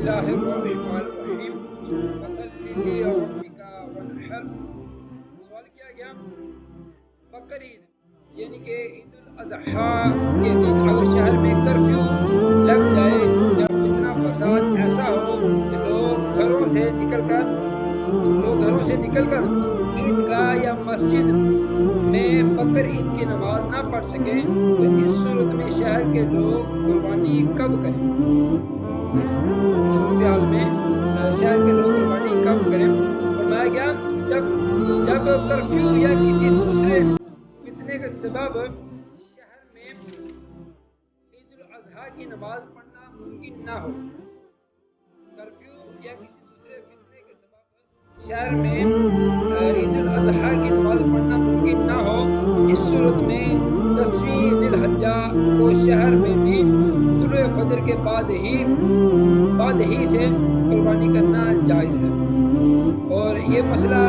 اللہ الرحمن الرحیم فصلی لربک وانحر۔ سوال کیا گیا بقرعید یعنی کہ عید الاضحیٰ کے دن اگر شہر میں کرفیو لگ جائے یا فتنہ فساد ایسا ہو کہ لوگ گھروں سے نکل کر عیدگاہ یا مسجد میں بقرعید کی نماز نہ پڑھ سکیں تو اس صورت میں شہر کے لوگ قربانی کب کریں؟ اس صورتحال میں شہر کے لوگ قربانی کب کریں؟ فرمایا گیا جب کرفیو یا کسی دوسرے فتنے کے سبب شہر میں عید الاضحیٰ کی نماز پڑھنا ممکن نہ ہو، کرفیو یا کسی دوسرے فتنے کے سبب شہر میں عید الاضحیٰ کی نماز پڑھنا ممکن نہ ہو، اس صورت میں 10ویں ذی الحجہ کو شہر میں بھی طلوع فجر کے بعد ہی سے قربانی کرنا جائز ہے۔ اور یہ مسئلہ